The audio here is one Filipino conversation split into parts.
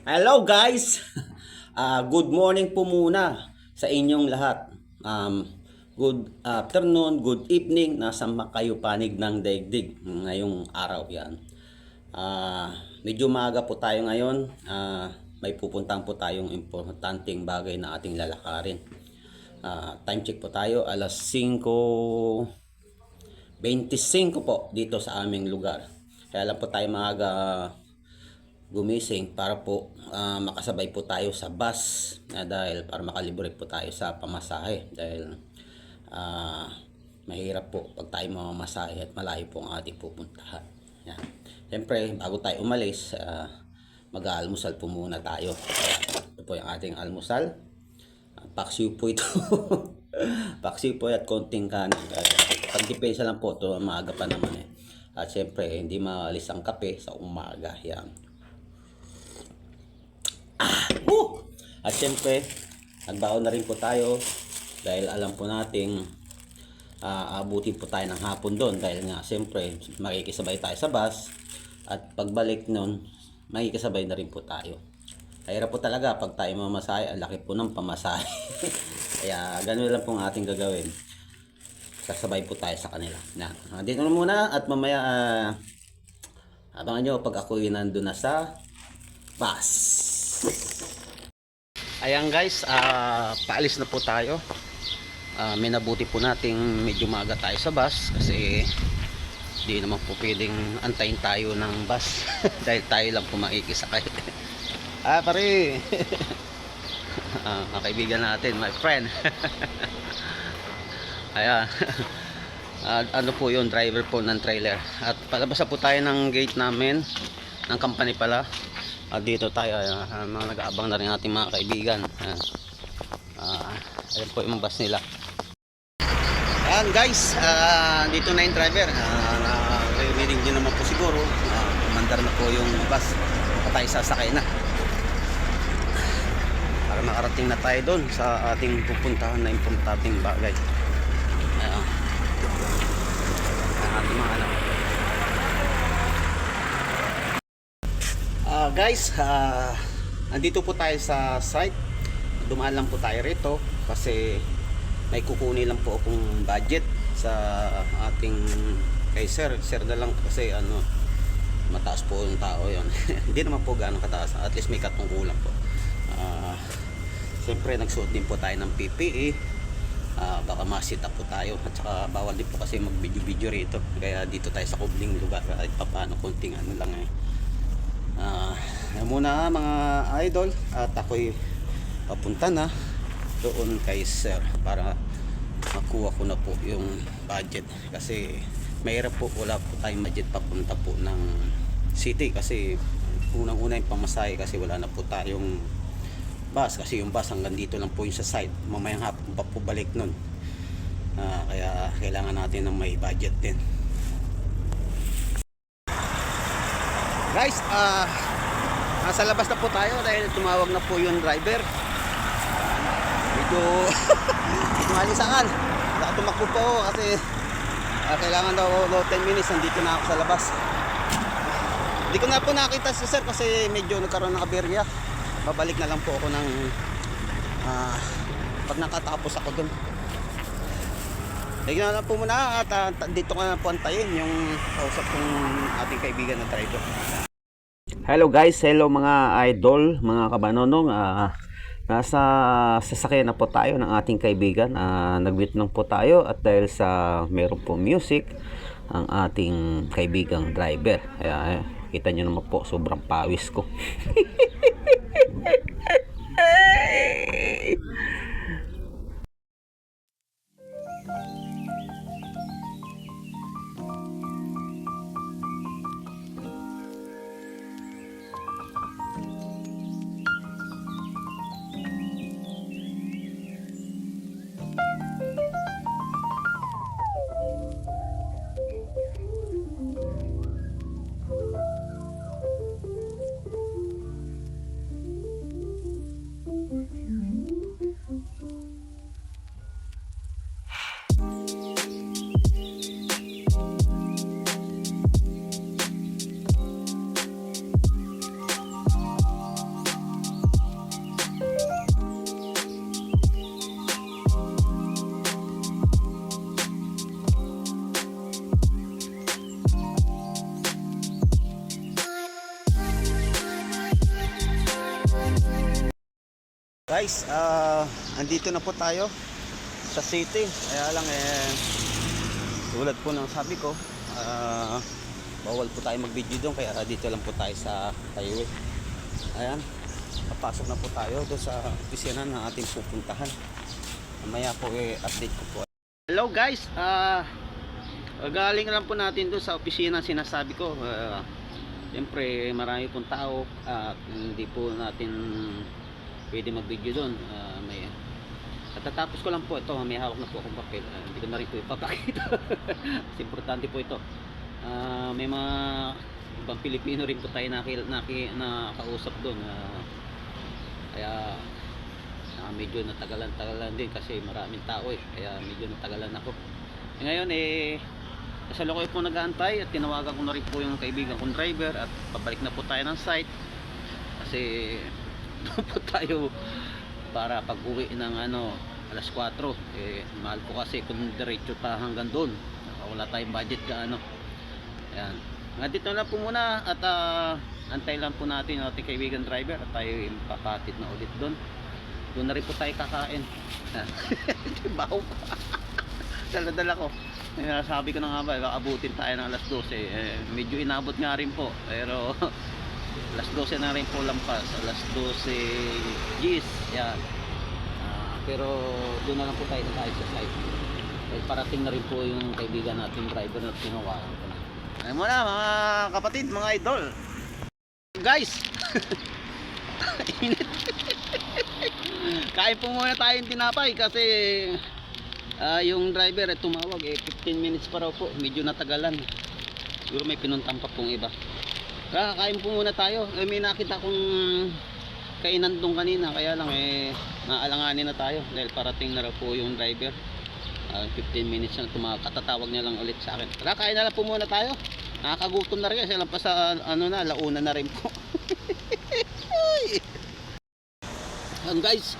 Hello guys! Good morning po muna sa inyong lahat. Good afternoon, good evening, nasa kayo panig ng daigdig ngayong araw yan. Medyo maaga po tayo ngayon. May pupuntang po tayong importanteng bagay na ating lalakarin. Time check po tayo, alas 5:25 po dito sa aming lugar. Kaya lang po tayo maaga gumising para po makasabay po tayo sa bus dahil para makalibre po tayo sa pamasahe dahil mahirap po pag tayo mamamasahe at malayo po ang ating pupuntahan. Yan. Siyempre bago tayo umalis mag-aalmusal po muna tayo. Ito po yung ating almusal. Paksiw po ito. Paksiw po at konting kanin. Pagdepensa lang po ito, maaga pa naman eh. At siyempre hindi maalis ang kape sa umaga. Yan. At syempre, nagbaon na rin po tayo dahil alam po nating abutin po tayo ng hapon doon dahil nga syempre makikisabay tayo sa bus at pagbalik nun makikisabay na rin po tayo. Hirap po talaga pag tayo mamasahe, ang laki po ng pamasahe. Kaya ganoon lang po ang ating gagawin. Sasabay po tayo sa kanila. Dito na muna at mamaya abangan nyo pag ako'y nandun na sa bus. Ayan guys, paalis na po tayo. Minabuti po nating medyo maaga tayo sa bus kasi di naman po pwedeng antayin tayo ng bus dahil tayo lang po makikisakay. Pare. Mga kaibigan natin, my friend. Ayan. Ano po yung driver po ng trailer. At palabas na po tayo ng gate namin ng company pala. Dito tayo, mga nag-aabang na rin ating mga kaibigan. Ayan po yung bus nila. Ayan guys, dito na yung driver. Narinig nyo naman po siguro. Umandar na po yung bus. Tayo sasakay na. Para makarating na tayo doon sa ating pupuntahan na importanteng bagay. Ayan. Ating mga anak. Guys, andito po tayo sa site. Dumaan lang po tayo rito kasi may kukunin lang po akong budget sa ating kay sir na lang kasi mataas po yung tao yon. Hindi naman po gaano kataas, at least may katungkulan po. Siyempre nagsuot din po tayo ng PPE. Baka masita po tayo at saka bawal din po kasi mag video rito, kaya dito tayo sa kubling lugar kahit paano konting lang muna mga idol, at ako'y papunta na doon kay sir para makuha ko na po yung budget kasi mahirap po, wala po tayong budget papunta po ng city kasi unang-una yung pamasahe kasi wala na po tayong bus kasi yung bus hanggang dito lang po yung sa site, mamayang hapon pa po balik nun. Kaya kailangan natin ng may budget din guys. Nasa labas na po tayo dahil tumawag na po yung driver. Medyo malisangan. Tumakbo po ako kasi kailangan daw 10 minutes. Nandito na ako sa labas. Hindi ko na po nakita si sir kasi medyo nagkaroon ng aberya. Babalik na lang po ako ng pag nakatapos ako dun. Tignan na po muna at dito ko na po antayin yung kausap kong ating kaibigan na driver. Hello guys, hello mga idol, mga kabanonong. Nasa sasakyan na po tayo ng ating kaibigan. Nag-meet lang po tayo at dahil sa meron po music ang ating kaibigang driver. Kita nyo naman po, sobrang pawis ko. Guys, andito na po tayo sa city. Kaya lang tulad po ng sabi ko, bawal po tayo mag-video doon, kaya dito lang po tayo sa highway. Ayan, papasok na po tayo doon sa opisina na ating pupuntahan. Mamaya po update ko po. Hello guys, galing lang po natin doon sa opisina sinasabi ko. Siyempre marami pong tao at hindi po natin pwede mag-video doon. Katatapos ko lang po ito, may hawak na po akong papel. Hindi ko na rin po ipapakita. Kasi importante po ito. May mga ibang Pilipino rin po tayo nakausap doon. Kaya medyo natagalan din kasi maraming tao kaya medyo natagalan ako. Ngayon kasalukuyan po nag-aantay at tinawagan ko na rin po yung kaibigan kong driver at pabalik na po tayo ng site. Kasi doon po tayo para pag-uwi ng alas 4. Mahal po kasi kung diretso ta hanggang doon. Wala tayong budget gaano. Ayan. Dito na po muna at antay lang po natin yung ating kaibigan driver at tayo papatid na ulit doon. Doon na rin po tayo kakain. Baho pa. Dala-dala ko. Sabi ko na nga ba, abutin tayo ng alas 12. Medyo inabot nga rin po. Pero alas 12 na rin po lampas. Alas 12 gis. Yan. Pero doon na lang po tayo sa site. Parating na rin po yung kaibigan natin driver na tinawagan ko na. Ayun muna mga kapatid, mga idol. Guys! Init. Kain po muna tayong tinapay kasi yung driver tumawag 15 minutes pa raw po. Medyo natagalan. Siguro may pinuntang pa pong iba. Kain po muna tayo. May nakita kong kainan doon kanina, kaya lang naalanganin na tayo dahil parating na raw po yung driver. 15 minutes na katatawag niya lang ulit sa akin. Tara, kain na lang po muna tayo. Nakakagutom na rin kasi lang pa sa launa na rin po. Guys,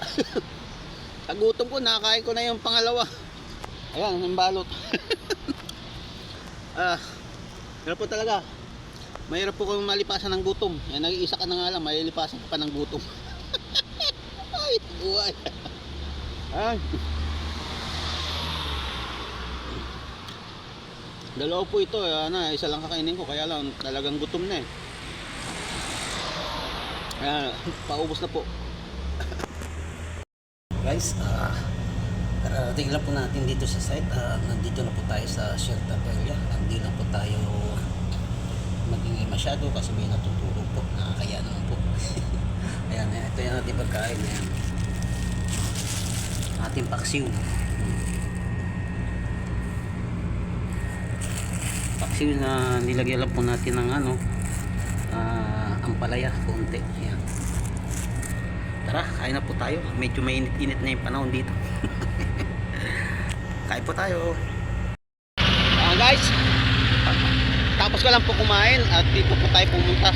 sa gutom ko, nakakain ko na yung pangalawa. Ayan, yung balot. Hirap po talaga. Mahirap po kung malipasan ng gutom. Nag-iisa ka na nga lang, malilipasan ka pa ng gutom. Ay, buhay. Ay. Dalawa po ito, isa lang kakainin ko, kaya lang talagang gutom na paubos na po. Guys, karating lang po natin dito sa site. Nandito na po tayo sa shelter area. Hindi lang po tayo maging masyado kasi may natutulog po. Nakakaya naman po. Ayan, ito yung ating pagkain. Ayan. Ating paksiw. Paksiw na nilagyan lang po natin ng ampalaya konti. Ayan. Tara, kain na po tayo. Medyo mainit-init na yung panahon dito. Kain po tayo. Guys, tapos ko lang po kumain at dito po tayo pumunta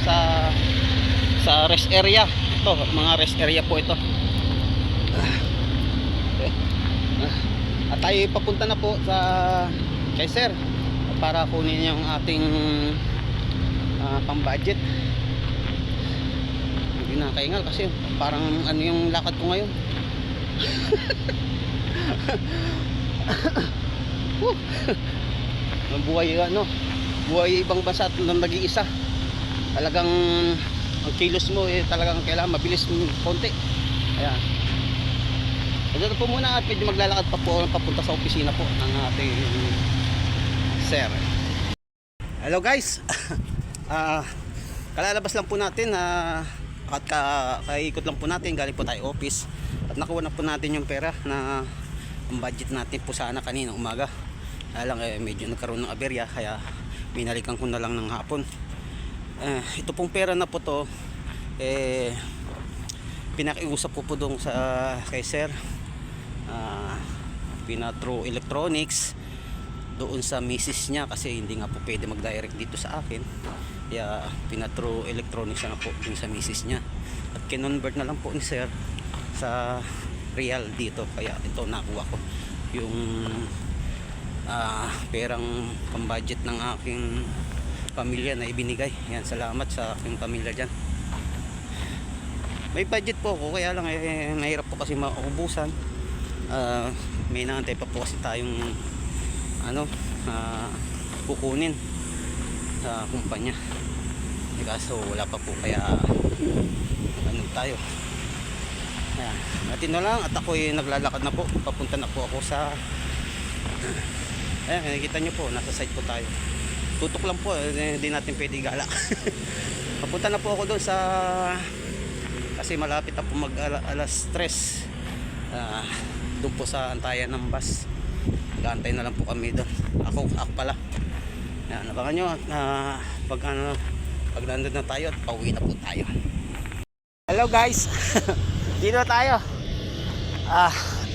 sa rest area. Ito, mga rest area po ito. At tayo papunta na po kay sir para kunin yung ating pang-budget. Hindi nakakaingal kasi parang yung lakad ko ngayon. Buhay ibang bansa at nag-iisa. Talagang ang kilos mo talagang kailangan mabilis konti. Ayan. Ito po muna at medyo maglalakad pa po papunta sa opisina po ng ating sir. Hello guys. Kalalabas lang po natin at kaikot lang po natin, galing po tayo office at nakuha na po natin yung pera na ang budget natin po sana kanina umaga. Kaya lang medyo nagkaroon ng aberya kaya binalikan ko na lang ng hapon. Ito pong pera na po to pinakiusap ko po doon kay sir, through electronics doon sa misis niya kasi hindi nga po pwede mag-direct dito sa akin. Kaya through electronics na po dun sa misis niya at kinonvert na lang po ni sir sa real dito. Kaya ito nakuha ko yung perang pang-budget ng aking pamilya na ibinigay. Yan, salamat sa aking pamilya dyan. May budget po ako, kaya lang mahirap po kasi maubusan. May naantay pa po kasi tayong ano, kukunin sa kumpanya. Kaso wala pa po, kaya ano tayo. Ayan, natin na lang at ako'y naglalakad na po. Papunta na po ako sa, ayan, nakikita nyo po, nasa site po tayo. Tutok lang po, hindi natin pwede galak. Papunta na po ako doon sa, kasi malapit na po mag alas 3. Doon po sa antayan ng bus. Nag-aantay na lang po kami doon. Ako pala. Yan, abangan nyo pag nandun na tayo at pauwi na po tayo. Hello guys. Dito tayo.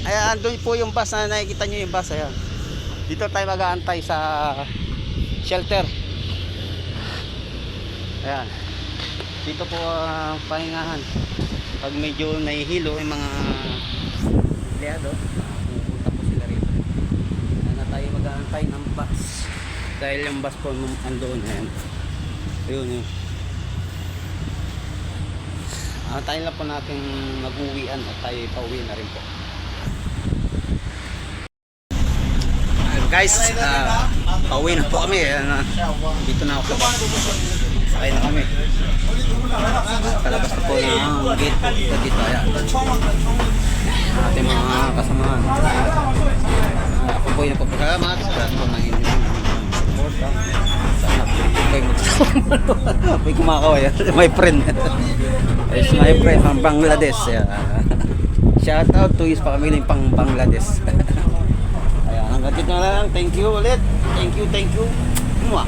Ayan, doon po yung bus na nakikita nyo yung bus. Ayan. Dito tayo mag-aantay sa shelter. Ayan. Dito po ang pahingahan. Pag medyo nahihilo yung mga empleyado, pupunta po sila rito. Ayan na tayo mag-aantay ng bus. Dahil yung bus po andoon. Ayan. Ayun yun. Tayo lang po natin mag-uwian at tayo pauwi na rin po. Guys, pauwi na po kami. Dito na ako sa bus. Sakay na kami. Palabas na po ng gate po dito. Ayan. Ating mga kasamahan. Ako po yung napapagalamat sa lahat po ng inyong support. Sana po kayo magsama. May kumakaway. My friend. It's my friend from Bangladesh. Shout out to his family pang Bangladesh. Ayan, hanggang dito na lang. Thank you ulit. Thank you. Mwah.